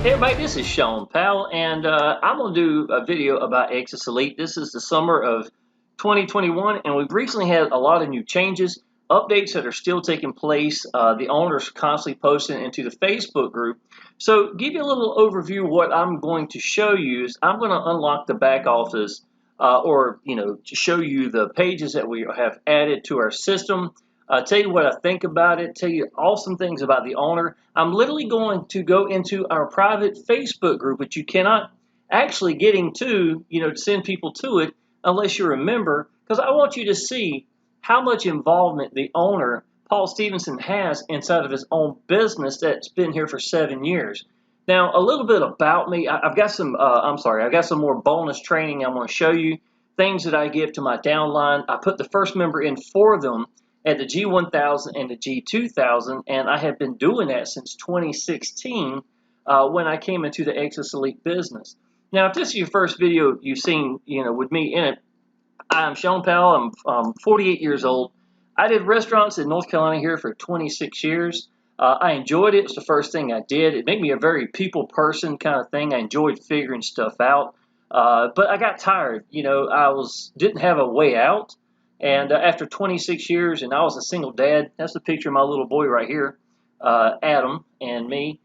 Hey everybody, this is Shawn Powell, and I'm going to do a video about Exitus Elite. This is the summer of 2021, and we've recently had a lot of new changes, updates that are still taking place. The owners constantly posting into the Facebook group. So, give you a little overview of what I'm going to show you is I'm going to unlock the back office, to show you the pages that we have added to our system. Tell you what I think about it, tell you awesome things about the owner. I'm literally going to go into our private Facebook group, which you cannot actually get into, to send people to it unless you're a member, because I want you to see how much involvement the owner, Paul Stevenson, has inside of his own business that's been here for 7 years. Now, a little bit about me. I've got some, I've got some more bonus training I'm going to show you, things that I give to my downline. I put the first member in for them at the G1000 and the G2000, and I have been doing that since 2016 when I came into the Exitus Elite business. Now, if this is your first video you've seen, with me in it, I'm Shawn Powell. I'm 48 years old. I did restaurants in North Carolina here for 26 years. I enjoyed it. It was the first thing I did. It made me a very people person kind of thing. I enjoyed figuring stuff out. But I got tired. Didn't have a way out. And after 26 years, and I was a single dad, that's the picture of my little boy right here, Adam and me.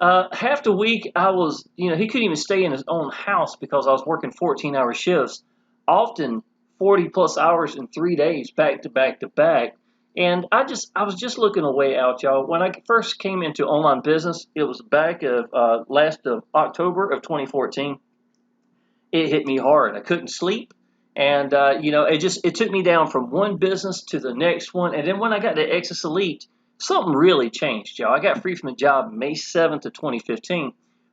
Half the week I was, he couldn't even stay in his own house because I was working 14-hour shifts, often 40 plus hours in 3 days, back to back to back. And I was just looking a way out, y'all. When I first came into online business, it was back of last of October of 2014. It hit me hard. I couldn't sleep. And, it took me down from one business to the next one. And then when I got to Exitus Elite, something really changed, y'all. I got free from the job May 7th of 2015.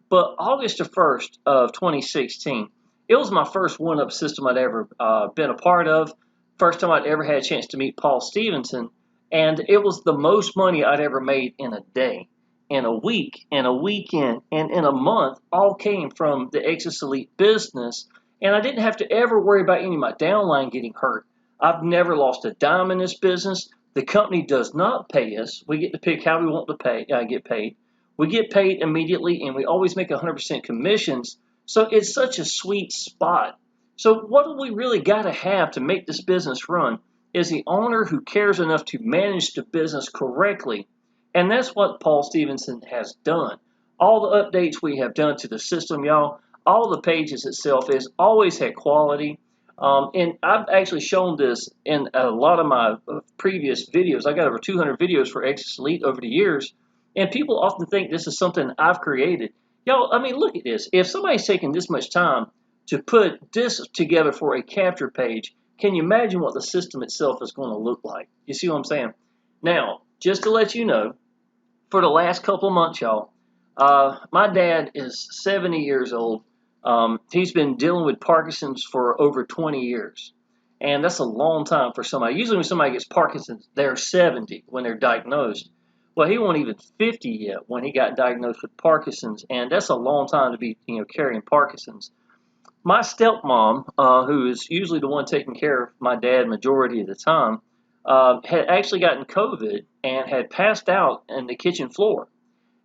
But August the 1st of 2016, it was my first one-up system I'd ever been a part of. First time I'd ever had a chance to meet Paul Stevenson. And it was the most money I'd ever made in a day, in a week, in a weekend, and in a month, all came from the Exitus Elite business. And I didn't have to ever worry about any of my downline getting hurt. I've never lost a dime in this business. The company does not pay us. We get to pick how we want to get paid. We get paid immediately, and we always make 100% commissions. So it's such a sweet spot. So what do we really got to have to make this business run is the owner who cares enough to manage the business correctly. And that's what Paul Stevenson has done. All the updates we have done to the system, y'all, all the pages itself has always had quality. And I've actually shown this in a lot of my previous videos. I got over 200 videos for Exitus Elite over the years. And people often think this is something I've created. Y'all, I mean, look at this. If somebody's taking this much time to put this together for a capture page, can you imagine what the system itself is going to look like? You see what I'm saying? Now, just to let you know, for the last couple of months, y'all, my dad is 70 years old. He's been dealing with Parkinson's for over 20 years. And that's a long time for somebody. Usually when somebody gets Parkinson's, they're 70 when they're diagnosed. Well, he wasn't even 50 yet when he got diagnosed with Parkinson's. And that's a long time to be, carrying Parkinson's. My stepmom, who is usually the one taking care of my dad majority of the time, had actually gotten COVID and had passed out in the kitchen floor.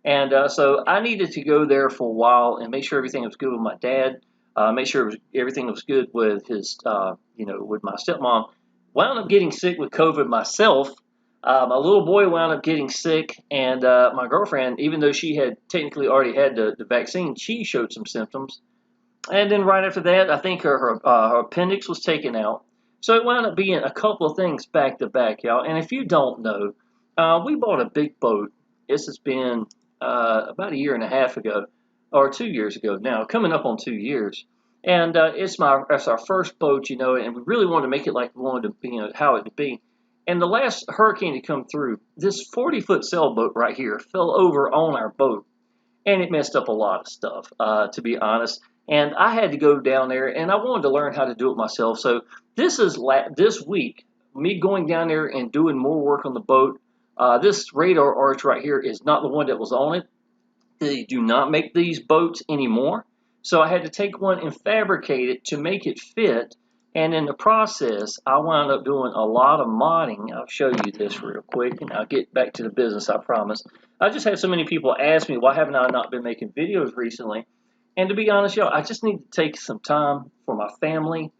And so I needed to go there for a while and make sure everything was good with my dad, make sure everything was good with his, with my stepmom. Wound up getting sick with COVID myself. My little boy wound up getting sick, and my girlfriend, even though she had technically already had the vaccine, she showed some symptoms. And then right after that, I think her appendix was taken out. So it wound up being a couple of things back to back, y'all. And if you don't know, we bought a big boat. This has been about a year and a half ago, or 2 years ago now, coming up on 2 years. And it's our first boat, and we really wanted to make it like we wanted to be, how it would be. And the last hurricane to come through, this 40-foot sailboat right here fell over on our boat. And it messed up a lot of stuff, to be honest. And I had to go down there, and I wanted to learn how to do it myself. So this week, me going down there and doing more work on the boat. This radar arch right here is not the one that was on it. They do not make these boats anymore. So I had to take one and fabricate it to make it fit. And in the process, I wound up doing a lot of modding. I'll show you this real quick, and I'll get back to the business, I promise. I just had so many people ask me, why haven't I not been making videos recently? And to be honest, y'all, I just need to take some time for my family,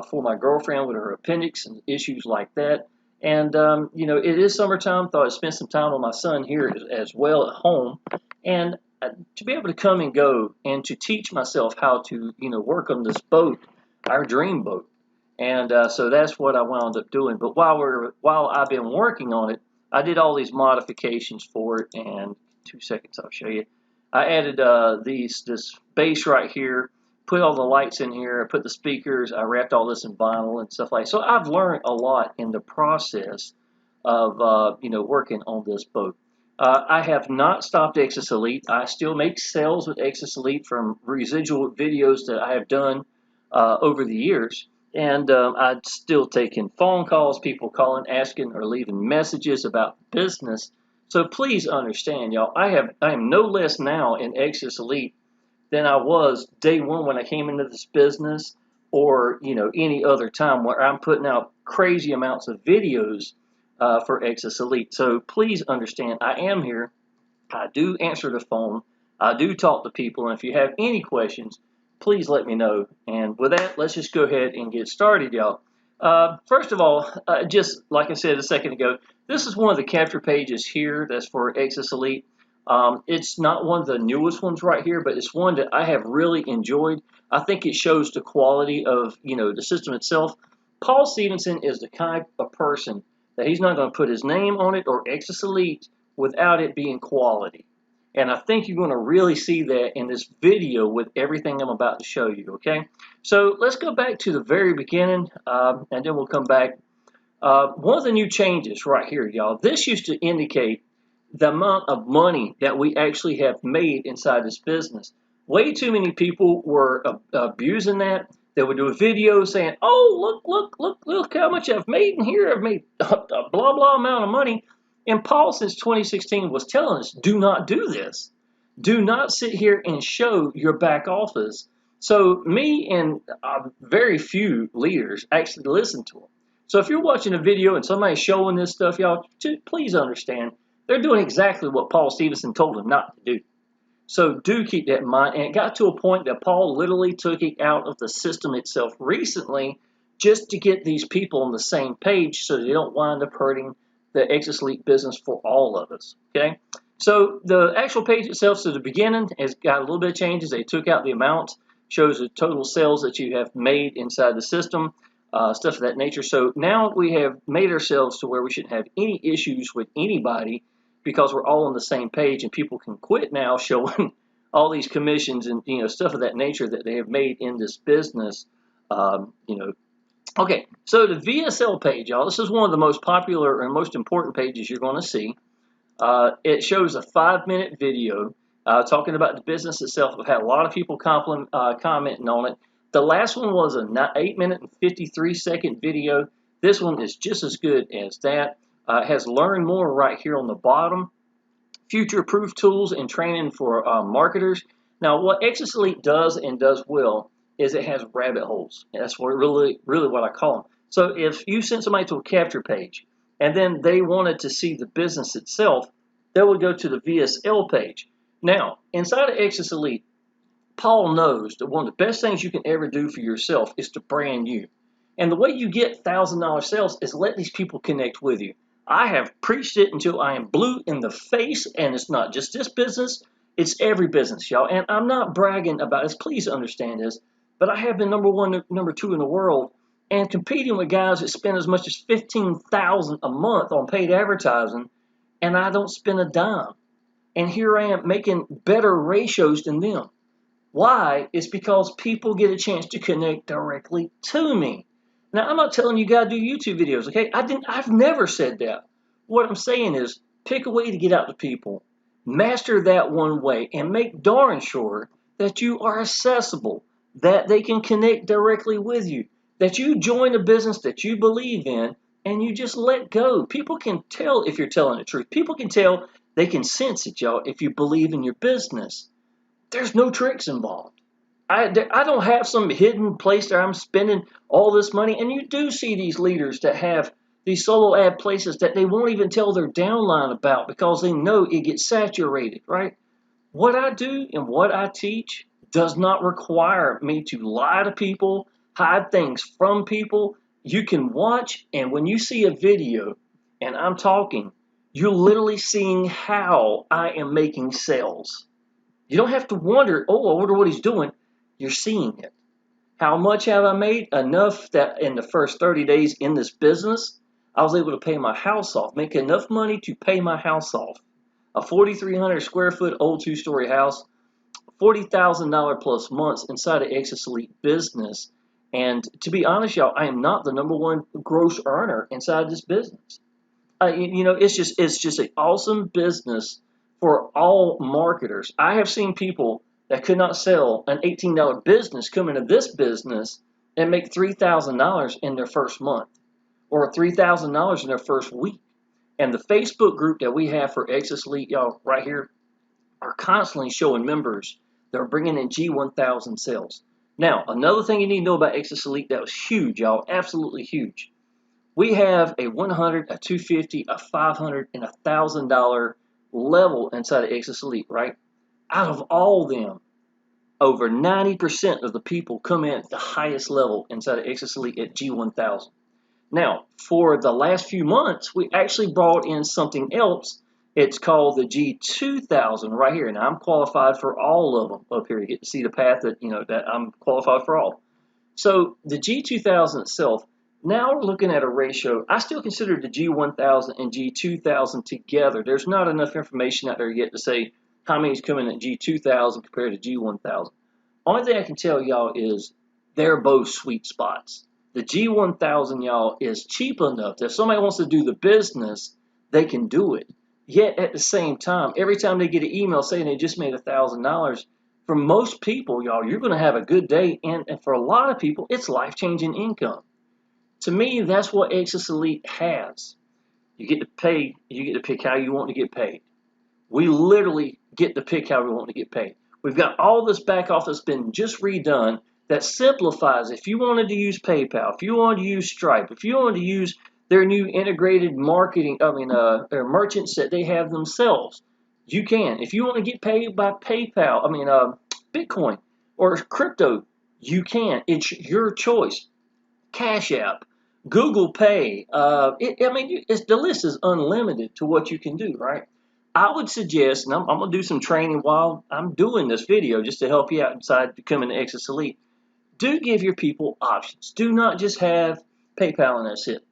for my girlfriend with her appendix and issues like that. And, you know, it is summertime. Thought I'd spend some time with my son here as well at home. And to be able to come and go and to teach myself how to, you know, work on this boat, our dream boat. And so that's what I wound up doing. But while I've been working on it, I did all these modifications for it. And 2 seconds, I'll show you. I added this base right here, put all the lights in here, I put the speakers, I wrapped all this in vinyl and stuff like that. So I've learned a lot in the process of you know, working on this boat. I have not stopped Exitus Elite. I still make sales with Exitus Elite from residual videos that I have done over the years. And I'm still taking phone calls, people calling, asking, or leaving messages about business. So please understand, y'all, I am no less now in Exitus Elite than I was day one when I came into this business, or, you know, any other time where I'm putting out crazy amounts of videos for Exitus Elite. So please understand, I am here. I do answer the phone. I do talk to people. And if you have any questions, please let me know. And with that, let's just go ahead and get started, y'all. First of all, just like I said a second ago, this is one of the capture pages here that's for Exitus Elite. It's not one of the newest ones right here, but it's one that I have really enjoyed. I think it shows the quality of, you know, the system itself. Paul Stevenson is the kind of person that he's not going to put his name on it or Exitus Elite without it being quality. And I think you're going to really see that in this video with everything I'm about to show you, okay? So let's go back to the very beginning, and then we'll come back. One of the new changes right here, y'all, this used to indicate the amount of money that we actually have made inside this business. Way too many people were abusing that. They would do a video saying, oh, look how much I've made in here. I've made a blah, blah amount of money. And Paul, since 2016, was telling us, do not do this. Do not sit here and show your back office. So me and very few leaders actually listen to them. So if you're watching a video and somebody's showing this stuff, y'all, please understand, they're doing exactly what Paul Stevenson told them not to do. So do keep that in mind. And it got to a point that Paul literally took it out of the system itself recently just to get these people on the same page so they don't wind up hurting the Exitus Elite business for all of us, okay? So the actual page itself, so the beginning has got a little bit of changes. They took out the amount, shows the total sales that you have made inside the system, stuff of that nature. So now we have made ourselves to where we shouldn't have any issues with anybody because we're all on the same page, and people can quit now showing all these commissions and, you know, stuff of that nature that they have made in this business, you know. Okay, so the VSL page, y'all, this is one of the most popular and most important pages you're going to see. It shows a 5-minute video talking about the business itself. I've had a lot of people commenting on it. The last one was an 8-minute and 53-second video. This one is just as good as that. It has learn more right here on the bottom. Future-proof tools and training for marketers. Now, what Exitus Elite does and does well is it has rabbit holes. And that's what really what I call them. So if you sent somebody to a capture page and then they wanted to see the business itself, they would go to the VSL page. Now, inside of Exitus Elite, Paul knows that one of the best things you can ever do for yourself is to brand you. And the way you get $1,000 sales is let these people connect with you. I have preached it until I am blue in the face, and it's not just this business, it's every business, y'all. And I'm not bragging about this, please understand this, but I have been number 1, number 2 in the world, and competing with guys that spend as much as $15,000 a month on paid advertising, and I don't spend a dime. And here I am making better ratios than them. Why? It's because people get a chance to connect directly to me. Now, I'm not telling you gotta do YouTube videos, okay? I've never said that. What I'm saying is pick a way to get out to people, master that one way, and make darn sure that you are accessible, that they can connect directly with you, that you join a business that you believe in, and you just let go. People can tell if you're telling the truth. People can tell, they can sense it, y'all, if you believe in your business. There's no tricks involved. I don't have some hidden place that I'm spending all this money. And you do see these leaders that have these solo ad places that they won't even tell their downline about because they know it gets saturated, right? What I do and what I teach does not require me to lie to people, hide things from people. You can watch, and when you see a video and I'm talking, you're literally seeing how I am making sales. You don't have to wonder, oh, I wonder what he's doing. You're seeing it. How much have I made? Enough that in the first 30 days in this business, I was able to pay my house off, make enough money to pay my house off. A 4,300 square foot old 2-story house, $40,000 plus months inside of Exitus Elite business. And to be honest, y'all, I am not the #1 gross earner inside this business. It's just an awesome business for all marketers. I have seen people that could not sell an $18 business come into this business and make $3,000 in their first month or $3,000 in their first week. And the Facebook group that we have for Exitus Elite, y'all, right here, are constantly showing members that are bringing in G1000 sales. Now, another thing you need to know about Exitus Elite that was huge, y'all, absolutely huge. We have a $100, a $250, a $500, and a $1,000 level inside of Exitus Elite, right? Out of all them, over 90% of the people come in at the highest level inside of Exitus Elite at G1000. Now, for the last few months, we actually brought in something else. It's called the G2000 right here. Now, I'm qualified for all of them up here. You get to see the path that I'm qualified for all. So the G2000 itself, now we're looking at a ratio. I still consider the G1000 and G2000 together. There's not enough information out there yet to say how many is coming at G2000 compared to G1000. Only thing I can tell y'all is they're both sweet spots. The G1000, y'all, is cheap enough that if somebody wants to do the business, they can do it. Yet at the same time, every time they get an email saying they just made $1,000, for most people, y'all, you're going to have a good day. And for a lot of people, it's life-changing income. To me, that's what Exitus Elite has. You get to pay, you get to pick how you want to get paid. We literally get to pick how we want to get paid. We've got all this back office been just redone that simplifies. If you wanted to use PayPal, if you wanted to use Stripe, if you wanted to use their new integrated marketing, their merchants that they have themselves, you can. If you want to get paid by PayPal, Bitcoin or crypto, you can. It's your choice. Cash App, Google Pay. The list is unlimited to what you can do, right? I would suggest, and I'm going to do some training while I'm doing this video just to help you out inside becoming an Exitus Elite. Do give your people options. Do not just have PayPal and that's it.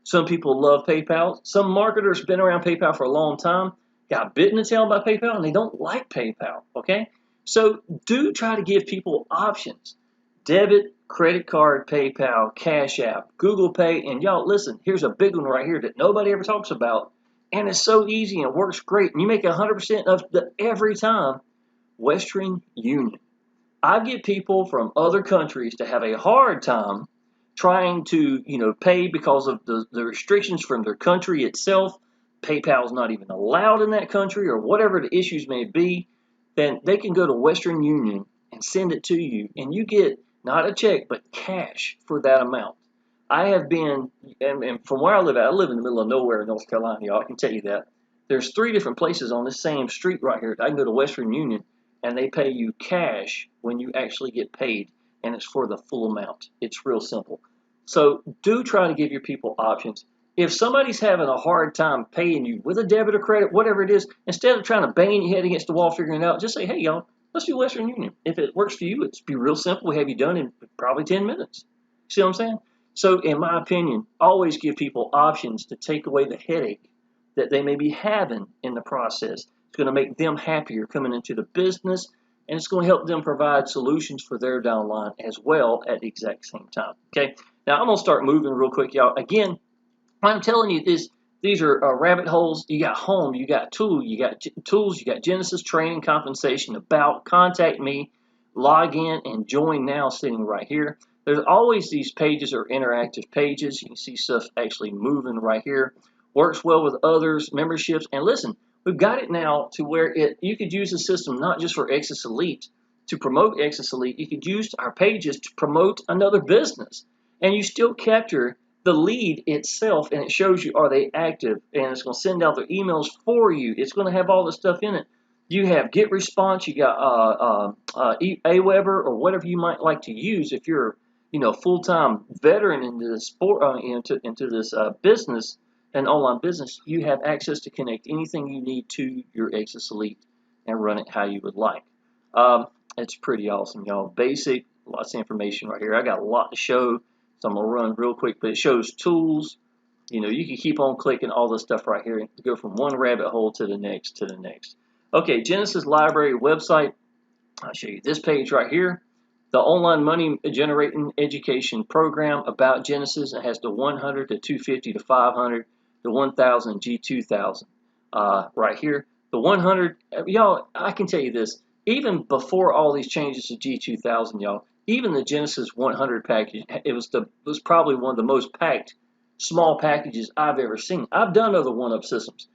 Some people love PayPal. Some marketers have been around PayPal for a long time, got bit in the tail by PayPal, and they don't like PayPal, okay? So do try to give people options. Debit, credit card, PayPal, Cash App, Google Pay, and y'all, listen, here's a big one right here that nobody ever talks about, and it's so easy and it works great, and you make 100% of the every time. Western Union. I get people from other countries to have a hard time trying to, pay because of the restrictions from their country itself. PayPal is not even allowed in that country or whatever the issues may be. Then they can go to Western Union and send it to you, and you get not a check, but cash for that amount. I have been, and from where I live in the middle of nowhere in North Carolina, y'all, I can tell you that. There's 3 different places on this same street right here. I can go to Western Union, and they pay you cash when you actually get paid, and it's for the full amount. It's real simple. So do try to give your people options. If somebody's having a hard time paying you with a debit or credit, whatever it is, instead of trying to bang your head against the wall figuring it out, just say, hey, y'all, let's do Western Union. If it works for you, it's be real simple. We have you done in probably 10 minutes. See what I'm saying? So in my opinion, always give people options to take away the headache that they may be having in the process. It's going to make them happier coming into the business, and it's going to help them provide solutions for their downline as well at the exact same time. Okay, now I'm going to start moving real quick, y'all. Again, I'm telling you this. These are rabbit holes. You got home, you got tools, you got Genesis, training, compensation, about, contact me, log in, and join now sitting right here. There's always these pages or interactive pages. You can see stuff actually moving right here. Works well with others, memberships, and listen, we've got it now to where you could use the system not just for Exitus Elite, to promote Exitus Elite, you could use our pages to promote another business. And you still capture the lead itself, and it shows you, are they active? And it's going to send out their emails for you. It's going to have all the stuff in it. You have Get Response, you got Aweber, or whatever you might like to use if you're, full-time veteran into this sport, into this business, an online business. You have access to connect anything you need to your Exitus Elite and run it how you would like. It's pretty awesome, y'all. Basic, lots of information right here. I got a lot to show, so I'm gonna run real quick, but it shows tools. You can keep on clicking all this stuff right here and go from one rabbit hole to the next to the next. Okay, Genesis Library website. I'll show you this page right here. The online money generating education program about Genesis. It has the 100, the 250, the 500, the 1000, G2000 right here. The 100, y'all, I can tell you this. Even before all these changes to G2000, y'all, even the Genesis 100 package, it was probably one of the most packed small packages I've ever seen. I've done other one-up systems.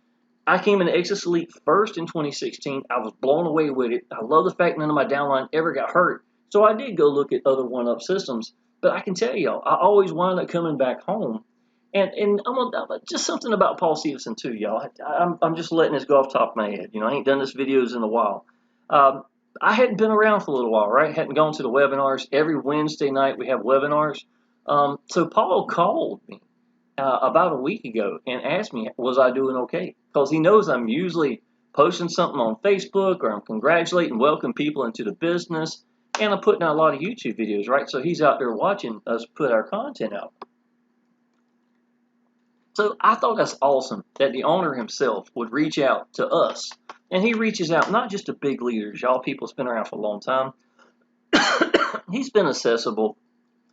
I came into Exitus Elite first in 2016. I was blown away with it. I love the fact none of my downline ever got hurt. So I did go look at other one-up systems. But I can tell y'all, I always wind up coming back home. And just something about Paul Stevenson too, y'all. I'm just letting this go off the top of my head. I ain't done this videos in a while. I hadn't been around for a little while, right? Hadn't gone to the webinars. Every Wednesday night we have webinars. So Paul called me about a week ago and asked me, was I doing okay? Because he knows I'm usually posting something on Facebook, or I'm congratulating, welcoming people into the business, and I'm putting out a lot of YouTube videos, right? So he's out there watching us put our content out. So I thought that's awesome that the owner himself would reach out to us. And he reaches out not just to big leaders, y'all, people that's been around for a long time. He's been accessible.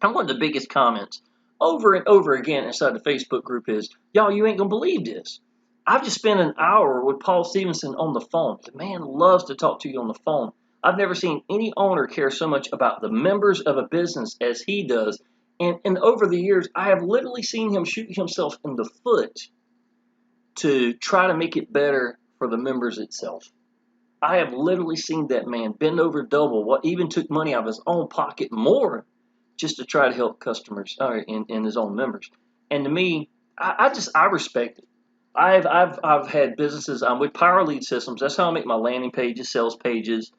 And one of the biggest comments over and over again inside the Facebook group is, y'all, you ain't going to believe this. I've just spent an hour with Paul Stevenson on the phone. The man loves to talk to you on the phone. I've never seen any owner care so much about the members of a business as he does. And over the years, I have literally seen him shoot himself in the foot to try to make it better for the members itself. I have literally seen that man bend over double, what even took money out of his own pocket more just to try to help customers and his own members. And to me, I respect it. I've had businesses. I'm with Power Lead Systems. That's how I make my landing pages, sales pages,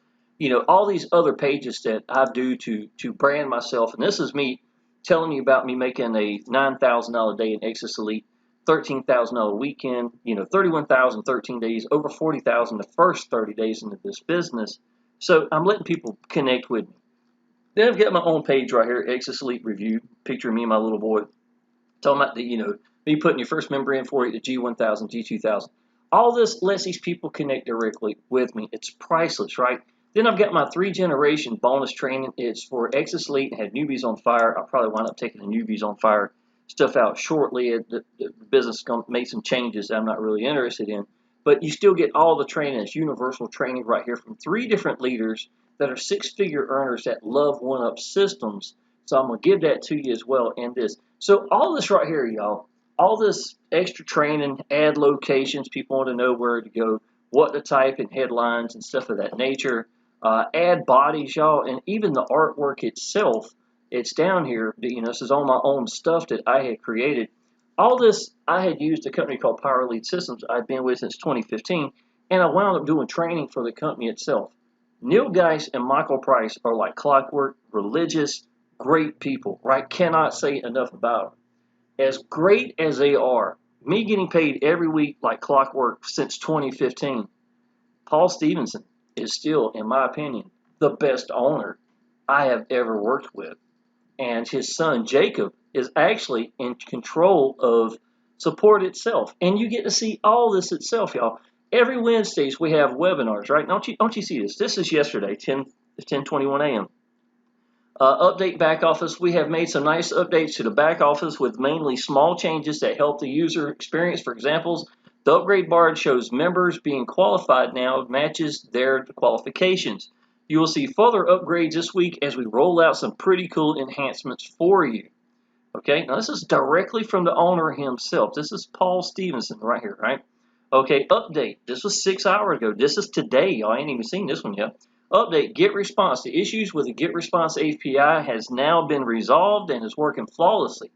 all these other pages that I do to brand myself. And this is me telling you about me making a $9,000 a day in Exitus Elite, $13,000 weekend, 31,000 13 days, over 40,000 the first 30 days into this business. So I'm letting people connect with me. Then I've got my own page right here, Exitus Elite Review, picture of me and my little boy, talking about me putting your first member in for you, the G1000, G2000. All this lets these people connect directly with me. It's priceless, right? Then I've got my 3-generation bonus training. It's for Exitus Elite and had newbies on fire. I'll probably wind up taking the newbies on fire stuff out shortly. The business is going to make some changes that I'm not really interested in. But you still get all the training. It's universal training right here from 3 different leaders that are 6-figure earners that love one-up systems. So I'm going to give that to you as well in this. So all this right here, y'all, all this extra training, add locations, people want to know where to go, what to type in headlines and stuff of that nature. Add bodies, y'all, and even the artwork itself, it's down here. This is all my own stuff that I had created. All this, I had used a company called Power Lead Systems I've been with since 2015, and I wound up doing training for the company itself. Neil Geist and Michael Price are like clockwork, religious, great people, right? Cannot say enough about them. As great as they are, me getting paid every week like clockwork since 2015, Paul Stevenson is still, in my opinion, the best owner I have ever worked with. And his son, Jacob, is actually in control of support itself. And you get to see all this itself, y'all. Every Wednesdays we have webinars, right? Don't you see this? This is yesterday, 10:21 a.m. Update back office. We have made some nice updates to the back office with mainly small changes that help the user experience. For examples, the upgrade bar shows members being qualified now matches their qualifications. You will see further upgrades this week as we roll out some pretty cool enhancements for you. Okay, now this is directly from the owner himself. This is Paul Stevenson right here, right? Okay, update. This was 6 hours ago. This is today. Y'all ain't even seen this one yet. Update, get response. The issues with the get response API has now been resolved and is working flawlessly.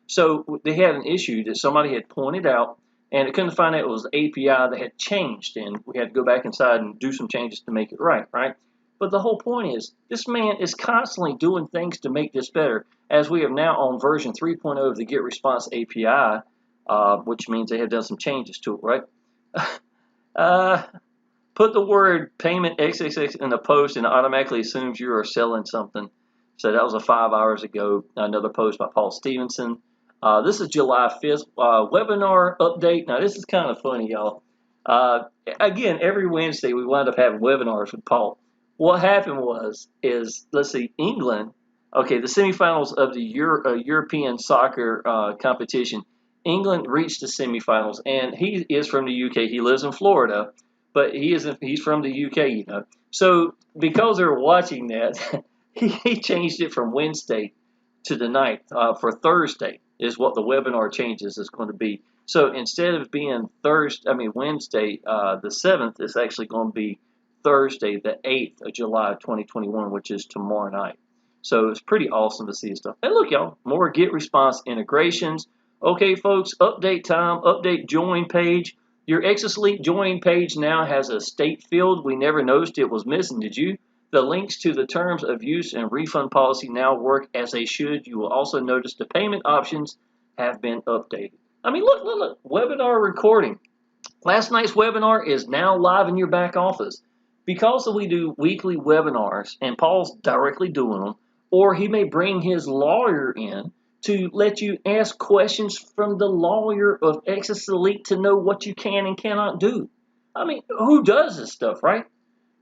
So they had an issue that somebody had pointed out, and it couldn't find out it was the API that had changed, and we had to go back inside and do some changes to make it right, right? But the whole point is, this man is constantly doing things to make this better, as we have now on version 3.0 of the get response API, which means they have done some changes to it, right? Put the word payment XXX in the post and it automatically assumes you are selling something. So that was a 5 hours ago, another post by Paul Stevenson. This is July 5th webinar update. Now this is kind of funny, y'all. Again, every Wednesday we wind up having webinars with Paul. What happened is let's see, England. Okay, the semifinals of the European soccer competition. England reached the semifinals, and he is from the UK. He lives in Florida, but he's from the UK, you know. So because they're watching that, he changed it from Wednesday to the 9th for Thursday is what the webinar changes is going to be. So instead of being Wednesday the 7th, it's actually going to be Thursday the 8th of July 2021, which is tomorrow night. So it's pretty awesome to see stuff. And look, y'all, more get response integrations. Okay, folks, update time, update join page. Your Exitus Elite join page now has a state field. We never noticed it was missing, did you? The links to the terms of use and refund policy now work as they should. You will also notice the payment options have been updated. I mean, look, webinar recording. Last night's webinar is now live in your back office. Because we do weekly webinars, and Paul's directly doing them, or he may bring his lawyer in to let you ask questions from the lawyer of Exitus Elite to know what you can and cannot do. I mean, who does this stuff, right?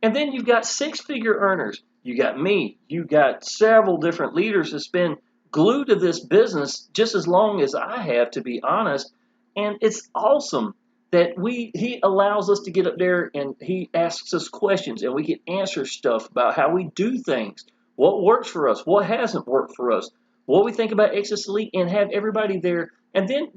And then you've got six-figure earners. You got me. You got several different leaders that's been glued to this business just as long as I have, to be honest. And it's awesome that he allows us to get up there and he asks us questions and we can answer stuff about how we do things, what works for us, what hasn't worked for us, what we think about Exitus Elite, and have everybody there. And then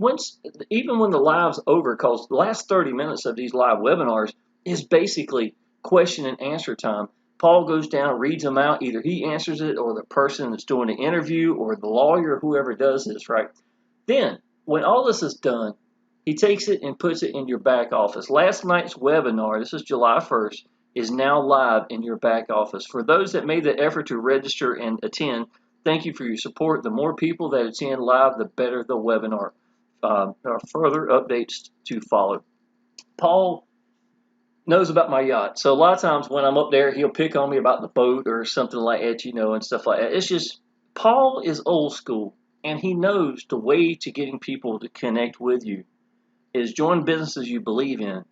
even when the live's over, because the last 30 minutes of these live webinars is basically question and answer time. Paul goes down, reads them out. Either he answers it or the person that's doing the interview or the lawyer, whoever does this, right? Then, when all this is done, he takes it and puts it in your back office. Last night's webinar, this is July 1st, is now live in your back office. For those that made the effort to register and attend, thank you for your support. The more people that attend live, the better the webinar. Further updates to follow. Paul knows about my yacht. So a lot of times when I'm up there, he'll pick on me about the boat or something like that, you know, and stuff like that. It's just, Paul is old school, and he knows the way to getting people to connect with you is join businesses you believe in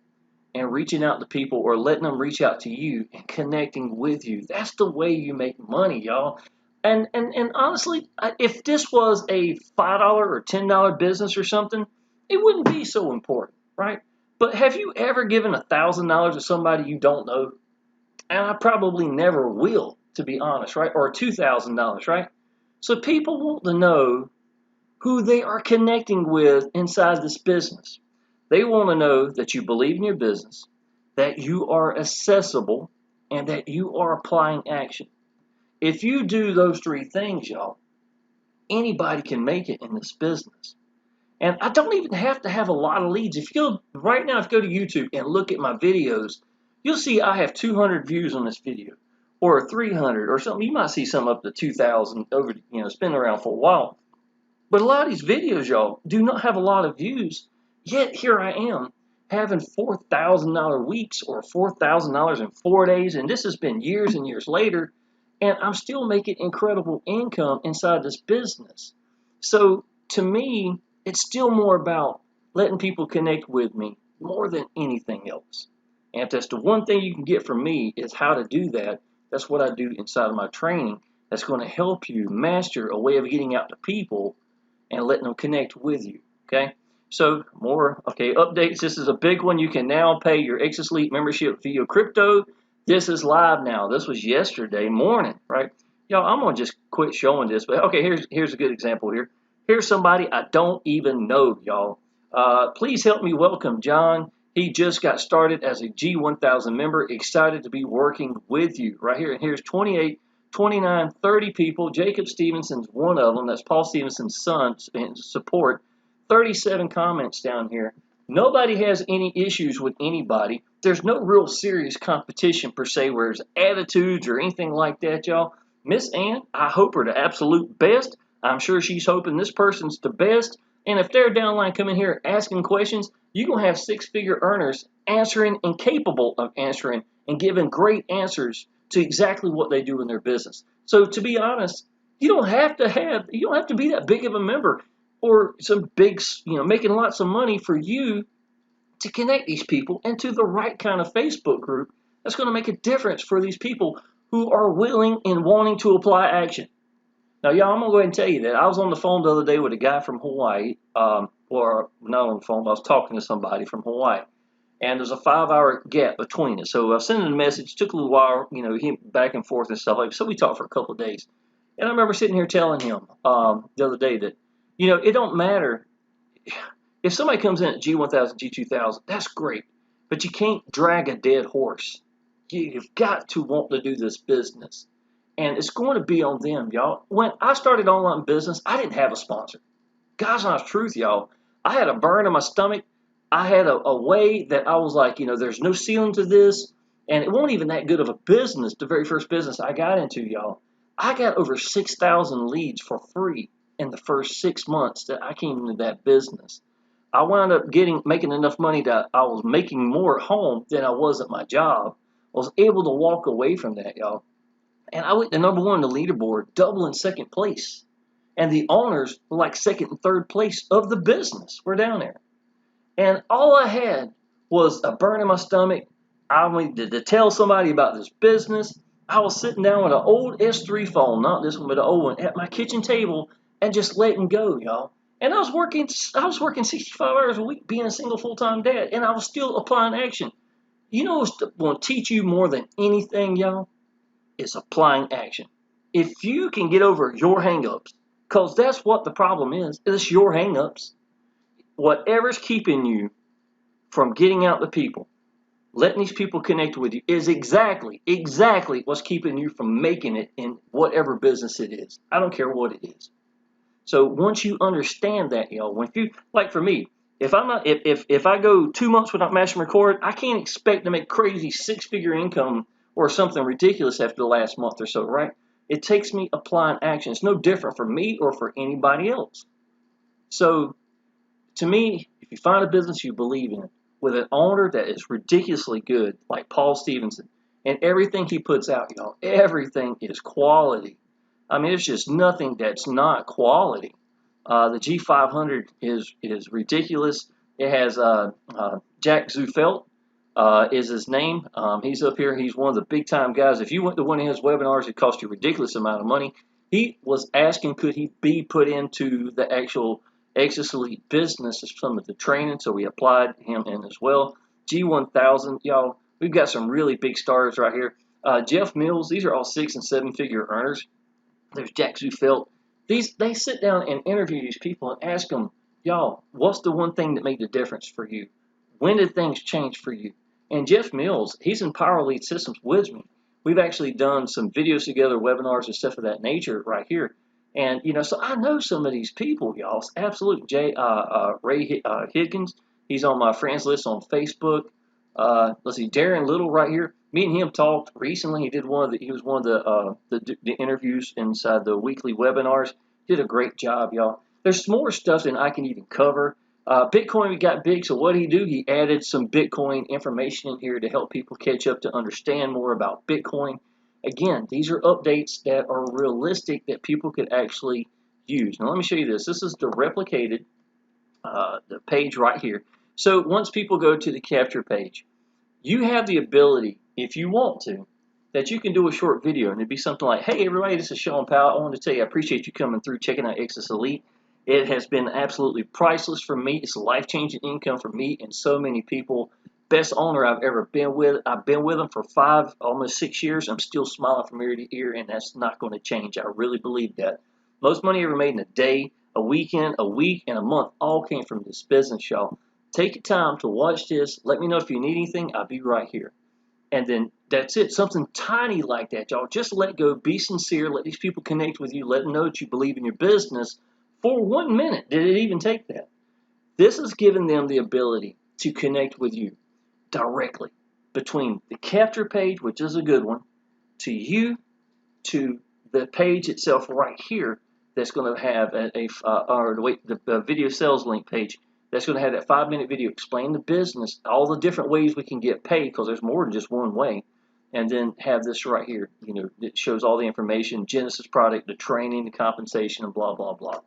and reaching out to people or letting them reach out to you and connecting with you. That's the way you make money, y'all. And honestly, if this was a $5 or $10 business or something, it wouldn't be so important, right? But have you ever given $1,000 to somebody you don't know? And I probably never will, to be honest, right? Or $2,000, right? So people want to know who they are connecting with inside this business. They want to know that you believe in your business, that you are accessible, and that you are applying action. If you do those three things, y'all, anybody can make it in this business. And I don't even have to have a lot of leads. If you go right now, if you go to YouTube and look at my videos, you'll see I have 200 views on this video, or 300, or something. You might see some up to 2,000 over. It's been around for a while. But a lot of these videos, y'all, do not have a lot of views. Yet here I am having $4,000 weeks or $4,000 in 4 days, and this has been years and years later, and I'm still making incredible income inside this business. So to me, it's still more about letting people connect with me more than anything else. And if that's the one thing you can get from me is how to do that, that's what I do inside of my training. That's going to help you master a way of getting out to people and letting them connect with you, okay? So more, updates. This is a big one. You can now pay your Exitus Elite membership via crypto. This is live now. This was yesterday morning, right? Y'all, I'm going to just quit showing this. But, okay, here's a good example here. Here's somebody I don't even know, y'all. Please help me welcome John. He just got started as a G1000 member, excited to be working with you right here. And here's 28, 29, 30 people. Jacob Stevenson's one of them. That's Paul Stevenson's son in support. 37 comments down here. Nobody has any issues with anybody. There's no real serious competition per se where there's attitudes or anything like that, y'all. Miss Ann, I hope her the absolute best. I'm sure she's hoping this person's the best. And if they're downline coming here asking questions, you're going to have six-figure earners answering and capable of answering and giving great answers to exactly what they do in their business. So to be honest, you don't have to be that big of a member or some big, making lots of money for you to connect these people into the right kind of Facebook group that's going to make a difference for these people who are willing and wanting to apply action. Now, y'all, I'm going to go ahead and tell you that I was on the phone the other day with a guy from Hawaii, or not on the phone, but I was talking to somebody from Hawaii, and there's a 5-hour gap between us. So I sent him a message, took a little while, him back and forth and stuff like that. So we talked for a couple of days. And I remember sitting here telling him the other day that, it don't matter. If somebody comes in at G1000, G2000, that's great, but you can't drag a dead horse. You've got to want to do this business. And it's going to be on them, y'all. When I started online business, I didn't have a sponsor. God's honest truth, y'all. I had a burn in my stomach. I had a way that I was like, there's no ceiling to this. And it wasn't even that good of a business, the very first business I got into, y'all. I got over 6,000 leads for free in the first 6 months that I came into that business. I wound up making enough money that I was making more at home than I was at my job. I was able to walk away from that, y'all. And I went to number one on the leaderboard, double in second place. And the owners were like second and third place of the business. We're down there. And all I had was a burn in my stomach. I wanted to tell somebody about this business. I was sitting down with an old S3 phone, not this one, but an old one, at my kitchen table and just letting go, y'all. And I was working 65 hours a week being a single full-time dad, and I was still applying action. You know what's going to teach you more than anything, y'all? Is applying action. If you can get over your hangups, because that's what the problem is, it's your hangups. Whatever's keeping you from getting out to people, letting these people connect with you, is exactly what's keeping you from making it in whatever business it is. I don't care what it is. So once you understand that, y'all, when you, like for me, if I go 2 months without mashing record, I can't expect to make crazy 6-figure income or something ridiculous after the last month or so, right? It takes me applying action. It's no different for me or for anybody else. So to me, if you find a business you believe in with an owner that is ridiculously good, like Paul Stevenson, and everything he puts out, y'all, everything is quality. I mean, there's just nothing that's not quality. The G500 is ridiculous. It has Jack Zufelt is his name. He's up here. He's one of the big-time guys. If you went to one of his webinars, it cost you a ridiculous amount of money. He was asking, could he be put into the actual Exitus Elite business as some of the training, so we applied him in as well. G1000, y'all, we've got some really big stars right here. Jeff Mills, these are all 6- and 7-figure earners. There's Jack Zufelt. They sit down and interview these people and ask them, y'all, what's the one thing that made the difference for you? When did things change for you? And Jeff Mills, he's in Power Elite Systems with me. We've actually done some videos together, webinars and stuff of that nature right here. And, so I know some of these people, y'all. Absolutely. Ray Higgins, he's on my friends list on Facebook. Let's see, Darren Little right here. Me and him talked recently. He was one of the interviews inside the weekly webinars. Did a great job, y'all. There's more stuff than I can even cover. Bitcoin, we got big. So what did he do? He added some Bitcoin information in here to help people catch up to understand more about Bitcoin. Again, these are updates that are realistic that people could actually use. Now, let me show you this. This is the replicated the page right here. So once people go to the capture page, you have the ability, if you want to, that you can do a short video. And it'd be something like, hey, everybody, this is Shawn Powell. I wanted to tell you I appreciate you coming through, checking out Exitus Elite. It has been absolutely priceless for me. It's a life-changing income for me and so many people. Best owner I've ever been with. I've been with him for 5, almost 6 years. I'm still smiling from ear to ear, and that's not going to change. I really believe that. Most money ever made in a day, a weekend, a week, and a month all came from this business, y'all. Take your time to watch this. Let me know if you need anything. I'll be right here. And then that's it. Something tiny like that, y'all. Just let go. Be sincere. Let these people connect with you. Let them know that you believe in your business for 1 minute. Did it even take that? This is giving them the ability to connect with you directly between the capture page, which is a good one, to you, to the page itself right here that's going to have the video sales link page that's going to have that 5-minute video explain the business, all the different ways we can get paid, because there's more than just one way. And then have this right here, it shows all the information, Genesis product, the training, the compensation, and blah, blah, blah.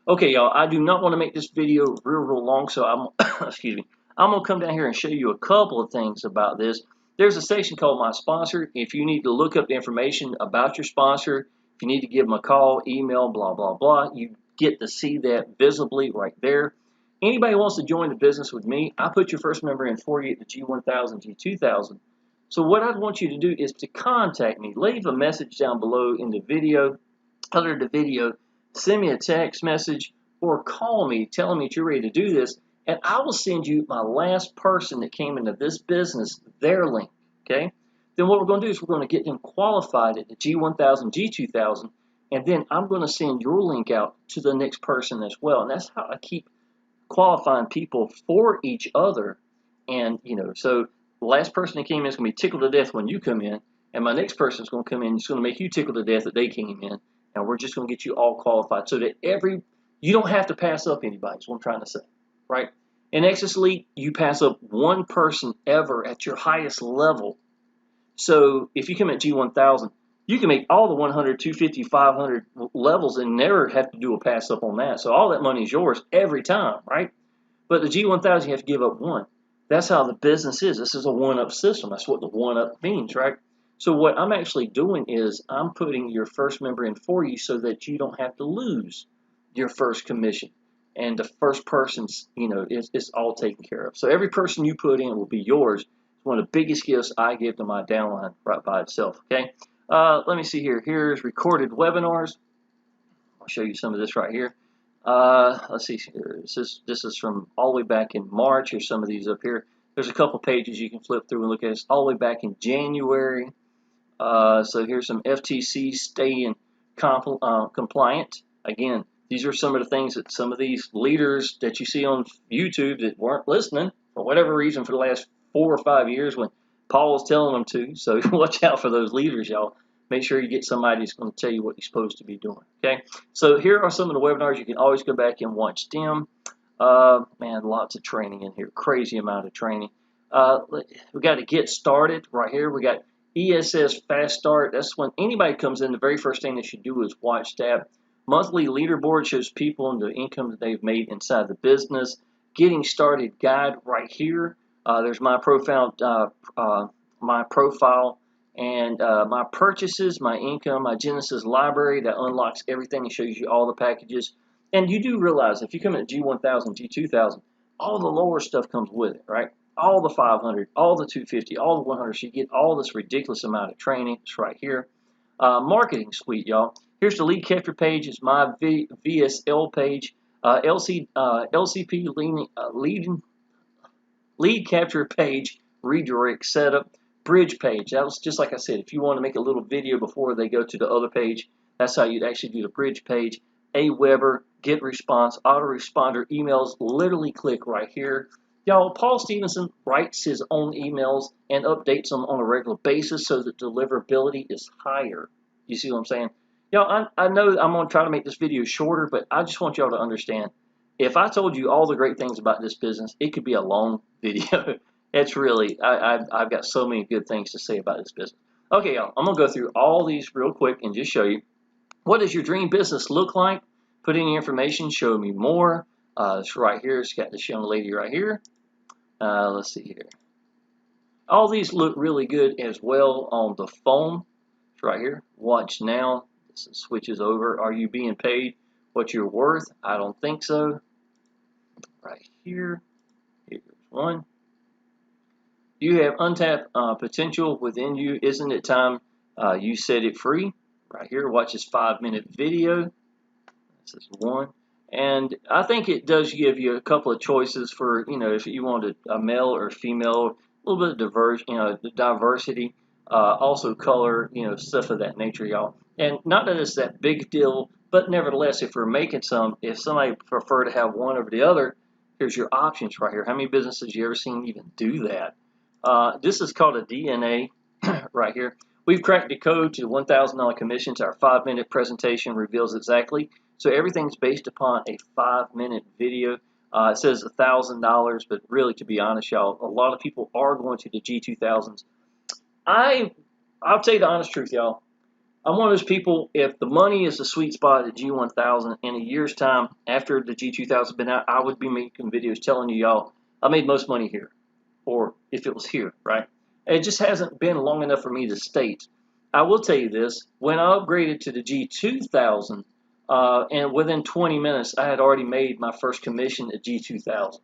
Okay, y'all, I do not want to make this video real long, so I'm, excuse me, I'm going to come down here and show you a couple of things about this. There's a section called My Sponsor. If you need to look up the information about your sponsor, if you need to give them a call, email, blah, blah, blah, you get to see that visibly right there. Anybody who wants to join the business with me, I put your first member in for you at the G1000, G2000. So what I'd want you to do is to contact me. Leave a message down below in the video, under the video. Send me a text message or call me telling me that you're ready to do this, and I will send you my last person that came into this business, their link, okay? Then what we're going to do is we're going to get them qualified at the G1000, G2000, and then I'm going to send your link out to the next person as well. And that's how I keep qualifying people for each other. And, so the last person that came in is going to be tickled to death when you come in, and my next person is going to come in and it's going to make you tickled to death that they came in. And we're just going to get you all qualified so that you don't have to pass up anybody, is what I'm trying to say, right? In Exitus Elite, you pass up one person ever at your highest level. So if you come at G1000, you can make all the 100, 250, 500 levels and never have to do a pass up on that. So all that money is yours every time, right? But the G1000, you have to give up one. That's how the business is. This is a one-up system. That's what the one-up means, right? So what I'm actually doing is I'm putting your first member in for you so that you don't have to lose your first commission. And the first person's, it's all taken care of. So every person you put in will be yours. It's one of the biggest gifts I give to my downline right by itself, okay? Let me see here. Here's recorded webinars. I'll show you some of this right here. Let's see here. This is from all the way back in March. Here's some of these up here. There's a couple pages you can flip through and look at. It's all the way back in January. So here's some FTC staying compliant. Again, these are some of the things that some of these leaders that you see on YouTube that weren't listening for whatever reason for the last 4 or 5 years when Paul was telling them to. So watch out for those leaders, y'all. Make sure you get somebody who's going to tell you what you're supposed to be doing. Okay. So here are some of the webinars. You can always go back and watch them. Man, lots of training in here. Crazy amount of training. We got to get started right here. We got ESS Fast Start. That's when anybody comes in, the very first thing they should do is watch that. Monthly leaderboard shows people and the income that they've made inside the business. Getting started guide right here. There's my profile, and my purchases, my income, my Genesis library that unlocks everything and shows you all the packages. And you do realize if you come at G1000, G2000, all the lower stuff comes with it, right? All the 500, all the 250, all the 100. So you get all this ridiculous amount of training. It's right here. Marketing suite, y'all. Here's the lead capture page. It's my VSL page. LCP lead capture page, redirect setup, bridge page. That was just like I said, if you want to make a little video before they go to the other page, that's how you'd actually do the bridge page. Aweber, get response, autoresponder, emails, literally click right here. Y'all, Paul Stevenson writes his own emails and updates them on a regular basis so that deliverability is higher. You see what I'm saying? Y'all, I know I'm going to try to make this video shorter, but I just want y'all to understand, if I told you all the great things about this business, it could be a long video. It's really, I've got so many good things to say about this business. Okay, y'all, I'm going to go through all these real quick and just show you. What does your dream business look like? Put in your information, show me more. It's right here. It's got this young lady right here. Let's see here. All these look really good as well on the phone. It's right here. Watch now. This switches over. Are you being paid what you're worth? I don't think so. Right here. Here's one. You have untapped potential within you. Isn't it time you set it free? Right here. Watch this 5-minute video. This is one. And I think it does give you a couple of choices for, if you wanted a male or female, a little bit of the diversity, also color, stuff of that nature, y'all. And not that it's that big deal, but nevertheless, if we're making some, if somebody prefer to have one over the other, here's your options right here. How many businesses you ever seen even do that? This is called a DNA right here. We've cracked the code to $1,000 commissions. Our 5-minute presentation reveals exactly. So everything's based upon a 5-minute video. It says $1,000, but really, to be honest, y'all, a lot of people are going to the G2000s. I'll tell you the honest truth, y'all. I'm one of those people, if the money is the sweet spot at G1000, in a year's time, after the G2000 has been out, I would be making videos telling you, y'all, I made most money here. Or if it was here, right? It just hasn't been long enough for me to state. I will tell you this, when I upgraded to the G2000, and within 20 minutes, I had already made my first commission at G2000.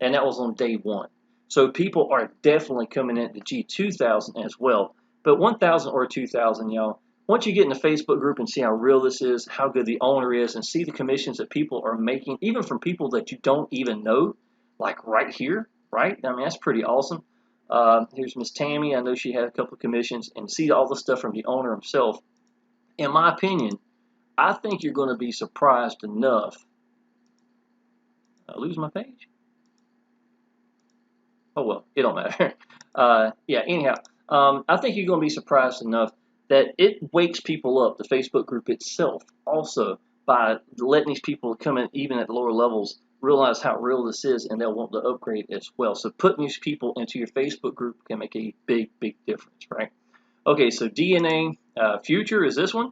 And that was on day one. So people are definitely coming into G2000 as well. But 1000 or 2000, y'all, once you get in the Facebook group and see how real this is, how good the owner is, and see the commissions that people are making, even from people that you don't even know, like right here, right? I mean, that's pretty awesome. Here's Miss Tammy. I know she had a couple of commissions, and see all the stuff from the owner himself. In my opinion, I think you're going to be surprised enough. I lose my page? Oh, well, it don't matter. Yeah, anyhow, I think you're going to be surprised enough that it wakes people up, the Facebook group itself, also, by letting these people come in, even at lower levels, realize how real this is, and they'll want to upgrade as well. So putting these people into your Facebook group can make a big, big difference, right? Okay, so DNA future is this one.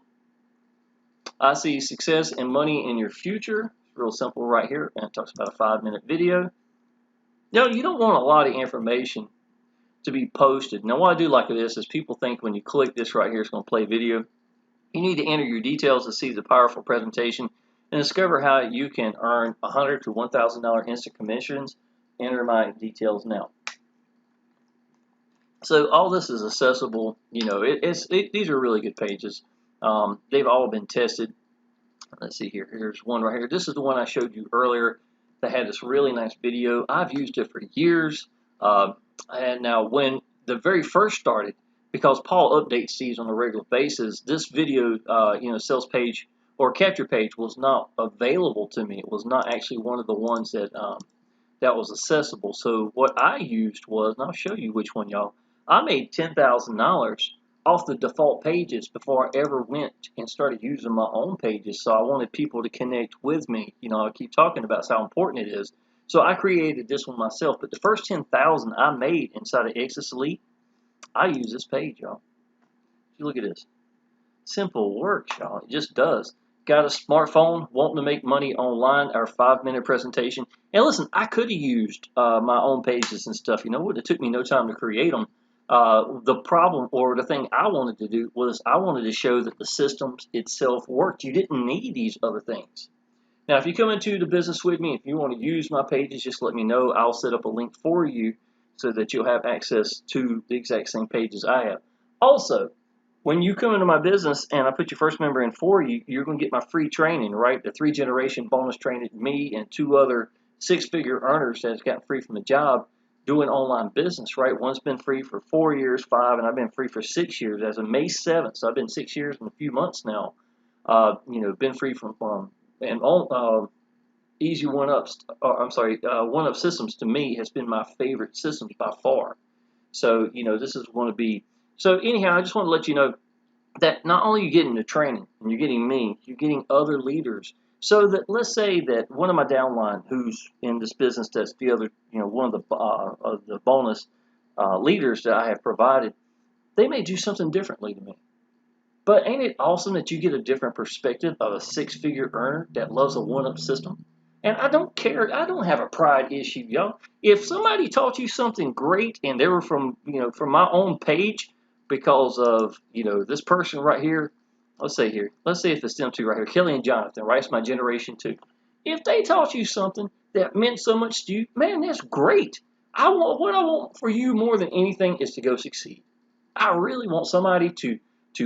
I see success and money in your future. It's real simple right here, and it talks about a 5-minute video. No, you don't want a lot of information to be posted. Now, what I do like this is people think when you click this right here, it's going to play video. You need to enter your details to see the powerful presentation and discover how you can earn $100 to $1,000 instant commissions. Enter my details now. So all this is accessible. These are really good pages. They've all been tested. Let's see here. Here's one right here. This is the one I showed you earlier that had this really nice video. I've used it for years. And now when the very first started, because Paul updates these on a regular basis, this video, sales page or capture page was not available to me. It was not actually one of the ones that that was accessible. So what I used was, and I'll show you which one, y'all. I made $10,000 off the default pages before I ever went and started using my own pages. So I wanted people to connect with me. I keep talking about how important it is. So I created this one myself. But the first 10,000 I made inside of Exitus Elite, I use this page, y'all. Look at this. Simple works, y'all. It just does. Got a smartphone, wanting to make money online, our 5-minute presentation. And listen, I could have used my own pages and stuff. You know what? It took me no time to create them. The problem, or the thing I wanted to do, was I wanted to show that the system itself worked. You didn't need these other things. Now, if you come into the business with me, if you want to use my pages, just let me know. I'll set up a link for you so that you'll have access to the exact same pages I have. Also, when you come into my business and I put your first member in for you, you're going to get my free training, right? The 3-generation bonus training, me and 2 other 6-figure earners that's gotten free from the job doing online business, right? One's been free for 4 years, 5, and I've been free for 6 years as of May 7th. So I've been 6 years and a few months now. Been free from and all easy one-ups. One-up systems to me has been my favorite systems by far. So this is going to be. So anyhow, I just want to let you know that not only are you getting the training and you're getting me, you're getting other leaders. So that let's say that one of my downline who's in this business, that's the other, one of the bonus leaders that I have provided, they may do something differently to me. But ain't it awesome that you get a different perspective of a 6-figure earner that loves a one-up system? And I don't care. I don't have a pride issue, y'all. If somebody taught you something great and they were from my own page because of, this person right here, let's say if it's them two right here, Kelly and Jonathan, right? It's my generation 2. If they taught you something that meant so much to you, man, that's great. What I want for you more than anything is to go succeed. I really want somebody to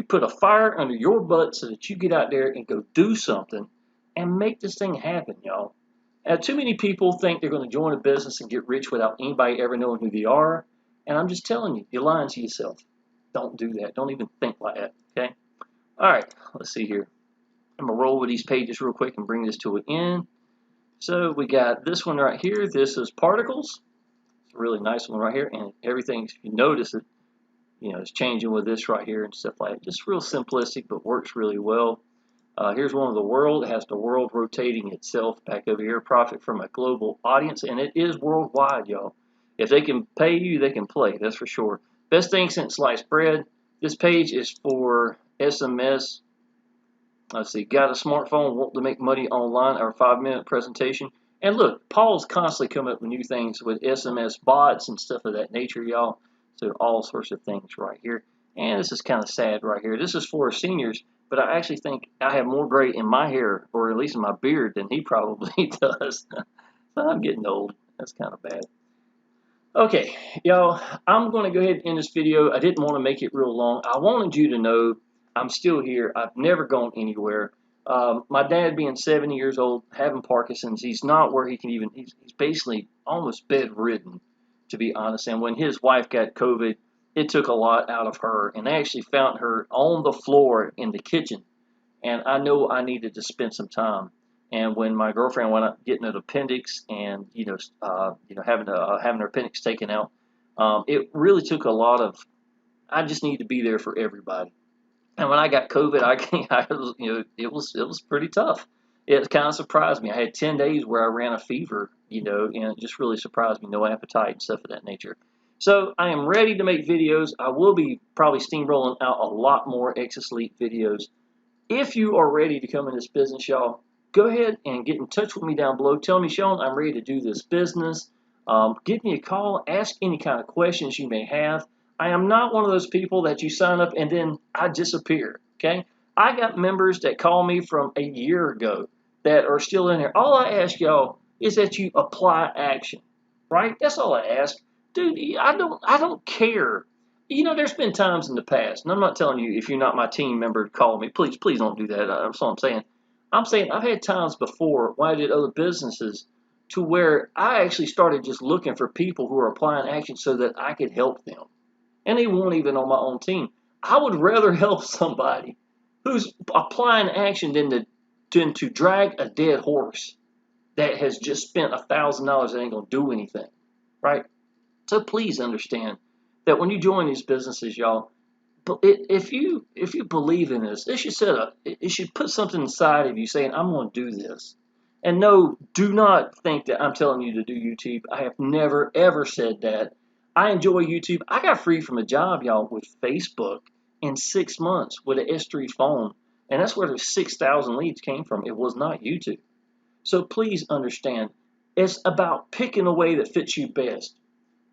put a fire under your butt so that you get out there and go do something and make this thing happen, y'all. Too many people think they're going to join a business and get rich without anybody ever knowing who they are. And I'm just telling you, you're lying to yourself. Don't do that. Don't even think like that, okay? All right, let's see here. I'm going to roll with these pages real quick and bring this to an end. So we got this one right here. This is particles. It's a really nice one right here. And everything, if you notice it, it's changing with this right here and stuff like that. Just real simplistic, but works really well. Here's one of the world. It has the world rotating itself back over here. Profit from a global audience, and it is worldwide, y'all. If they can pay you, they can play. That's for sure. Best thing since sliced bread. This page is for SMS. Let's see. Got a smartphone, want to make money online, our 5-minute presentation. And look, Paul's constantly coming up with new things with SMS bots and stuff of that nature, y'all. So all sorts of things right here. And this is kind of sad right here. This is for seniors. But I actually think I have more gray in my hair, or at least in my beard, than he probably does. So I'm getting old. That's kind of bad. Okay, y'all, I'm going to go ahead and end this video. I didn't want to make it real long. I wanted you to know I'm still here. I've never gone anywhere. My dad being 70 years old, having Parkinson's, he's not where he can even, he's basically almost bedridden, to be honest. And when his wife got COVID, it took a lot out of her, and I actually found her on the floor in the kitchen, and I know I needed to spend some time. And when my girlfriend went up getting an appendix, and having her appendix taken out, it really took a lot of. I just need to be there for everybody. And when I got COVID, it was pretty tough. It kind of surprised me. I had 10 days where I ran a fever, and it just really surprised me. No appetite and stuff of that nature. So I am ready to make videos. I will be probably steamrolling out a lot more Exitus Elite videos. If you are ready to come in this business, y'all, go ahead and get in touch with me down below. Tell me, Shawn, I'm ready to do this business. Give me a call. Ask any kind of questions you may have. I am not one of those people that you sign up and then I disappear, okay? I got members that call me from a year ago that are still in there. All I ask y'all is that you apply action, right? That's all I ask. Dude, I don't care. There's been times in the past, and I'm not telling you if you're not my team member to call me. Please don't do that. That's all I'm saying. I'm saying I've had times before when I did other businesses to where I actually started just looking for people who are applying action so that I could help them. And they weren't even on my own team. I would rather help somebody who's applying action than to drag a dead horse that has just spent $1,000 that ain't going to do anything, right? So please understand that when you join these businesses, y'all, if you believe in this, it should put something inside of you saying, I'm going to do this. And no, do not think that I'm telling you to do YouTube. I have never, ever said that. I enjoy YouTube. I got free from a job, y'all, with Facebook in 6 months with an S3 phone. And that's where the 6,000 leads came from. It was not YouTube. So please understand, it's about picking a way that fits you best.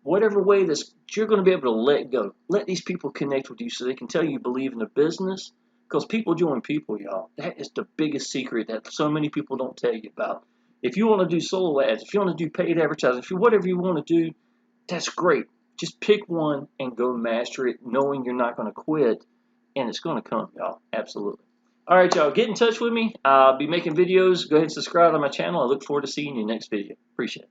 Whatever way you're going to be able to let go. Let these people connect with you so they can tell you believe in the business. Because people join people, y'all. That is the biggest secret that so many people don't tell you about. If you want to do solo ads, if you want to do paid advertising, whatever you want to do, that's great. Just pick one and go master it, knowing you're not going to quit. And it's going to come, y'all. Absolutely. All right, y'all. Get in touch with me. I'll be making videos. Go ahead and subscribe to my channel. I look forward to seeing you next video. Appreciate it.